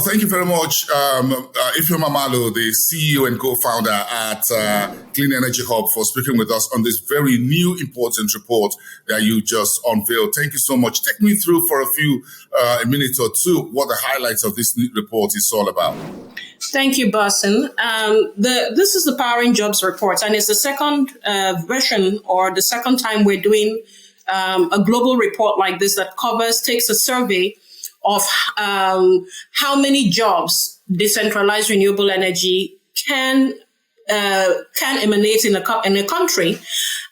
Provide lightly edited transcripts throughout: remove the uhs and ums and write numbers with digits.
thank you very much, Ifeoma Malo, the CEO and co-founder at Clean Energy Hub, for speaking with us on this very new, important report that you just unveiled. Thank you so much. Take me through for a minute or two what the highlights of this new report is all about. Thank you, Boason. This is the Powering Jobs report, and it's the second version or the second time we're doing a global report like this that takes a survey of how many jobs decentralized renewable energy can emanate in a country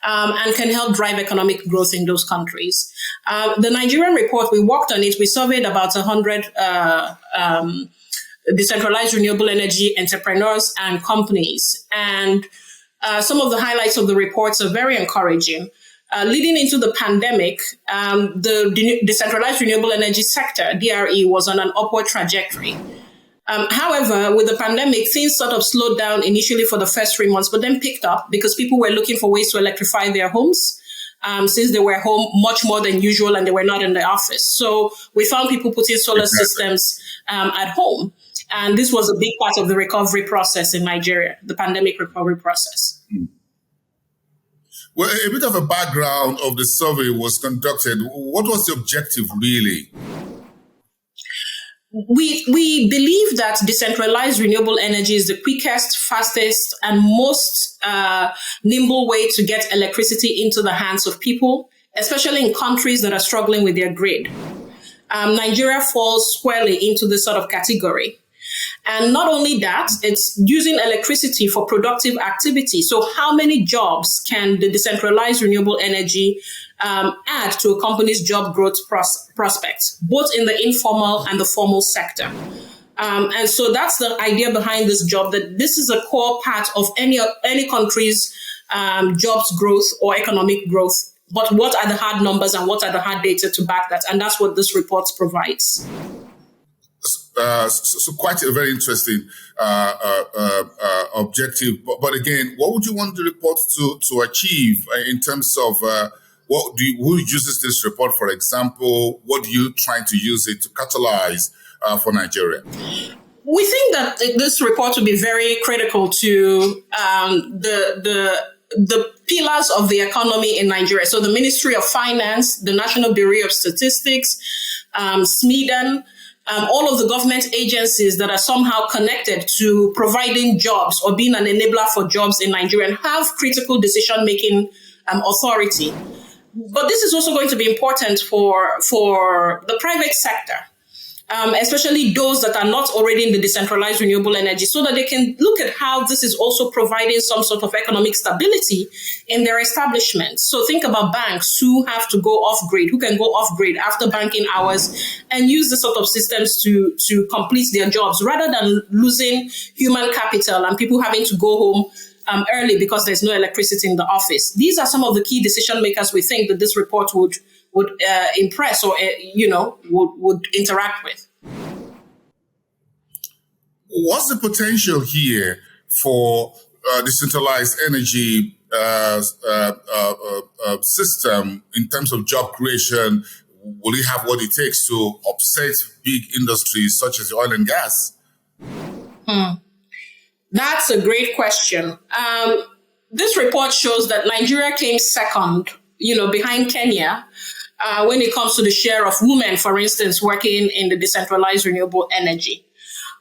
and can help drive economic growth in those countries. The Nigerian report, we worked on it. We surveyed about 100 decentralized renewable energy entrepreneurs and companies. And some of the highlights of the reports are very encouraging. Leading into the pandemic, the decentralized renewable energy sector, DRE, was on an upward trajectory. However, with the pandemic, things sort of slowed down initially for the first 3 months, but then picked up because people were looking for ways to electrify their homes since they were home much more than usual and they were not in the office. So we found people putting solar systems at home. And this was a big part of the recovery process in Nigeria, the pandemic recovery process. Well, a bit of a background of the survey was conducted. What was the objective, really? We believe that decentralized renewable energy is the quickest, fastest, and most nimble way to get electricity into the hands of people, especially in countries that are struggling with their grid. Nigeria falls squarely into this sort of category. And not only that, it's using electricity for productive activity. So how many jobs can the decentralized renewable energy add to a company's job growth prospects, both in the informal and the formal sector? And so that's the idea behind this job, that this is a core part of any country's jobs growth or economic growth. But what are the hard numbers and what are the hard data to back that? And that's what this report provides. So quite a very interesting objective. But again, what would you want the report to achieve in terms of who uses this report, for example? What are you trying to use it to catalyze for Nigeria? We think that this report will be very critical to the pillars of the economy in Nigeria. So the Ministry of Finance, the National Bureau of Statistics, SMEDAN, all of the government agencies that are somehow connected to providing jobs or being an enabler for jobs in Nigeria and have critical decision-making authority. But this is also going to be important for the private sector, especially those that are not already in the decentralized renewable energy, so that they can look at how this is also providing some sort of economic stability in their establishment. So think about banks who have to go off-grid, who can go off-grid after banking hours and use the sort of systems to complete their jobs, rather than losing human capital and people having to go home early because there's no electricity in the office. These are some of the key decision makers we think that this report would impress or, would interact with. What's the potential here for decentralized energy system in terms of job creation? Will it have what it takes to upset big industries such as oil and gas? That's a great question. This report shows that Nigeria came second, behind Kenya, when it comes to the share of women, for instance, working in the decentralized renewable energy.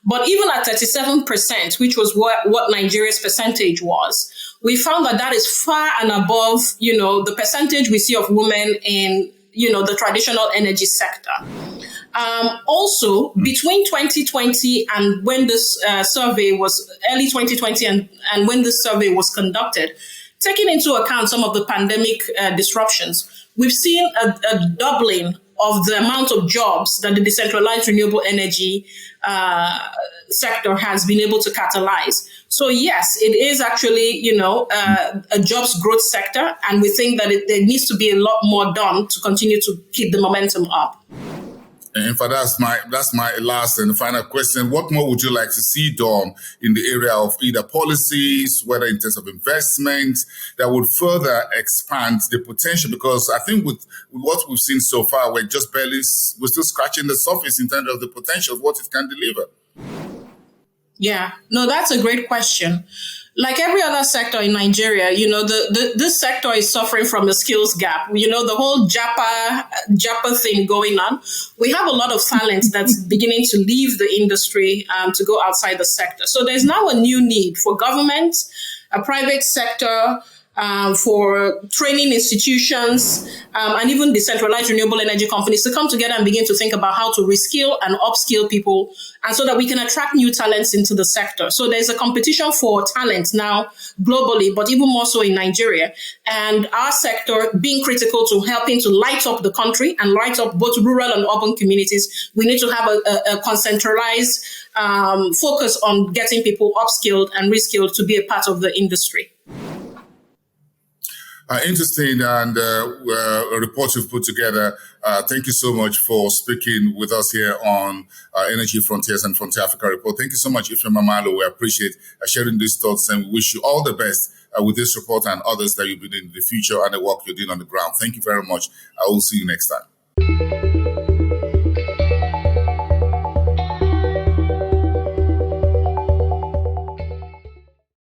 But even at 37%, which was what Nigeria's percentage was, we found that is far and above, the percentage we see of women in, the traditional energy sector. Also, between 2020 and when this survey was, early 2020 and when this survey was conducted, taking into account some of the pandemic disruptions, we've seen a doubling of the amount of jobs that the decentralized renewable energy sector has been able to catalyze. So yes, it is actually, a jobs growth sector, and we think that there needs to be a lot more done to continue to keep the momentum up. And in fact, that's my last and final question. What more would you like to see done in the area of either policies, whether in terms of investment, that would further expand the potential? Because I think with what we've seen so far, we're still scratching the surface in terms of the potential of what it can deliver. Yeah, no, that's a great question. Like every other sector in Nigeria, this sector is suffering from a skills gap. The whole Japa thing going on. We have a lot of talent that's beginning to leave the industry to go outside the sector. So there's now a new need for government, a private sector, for training institutions, and even decentralized renewable energy companies to come together and begin to think about how to reskill and upskill people, and so that we can attract new talents into the sector. So there's a competition for talent now globally, but even more so in Nigeria. And our sector being critical to helping to light up the country and light up both rural and urban communities, we need to have a concentralized focus on getting people upskilled and reskilled to be a part of the industry. Interesting and a report you've put together. Thank you so much for speaking with us here on Energy Frontiers and Frontier Africa Report. Thank you so much, Ifeoma Malo. We appreciate sharing these thoughts and we wish you all the best with this report and others that you'll be doing in the future and the work you're doing on the ground. Thank you very much. I will see you next time.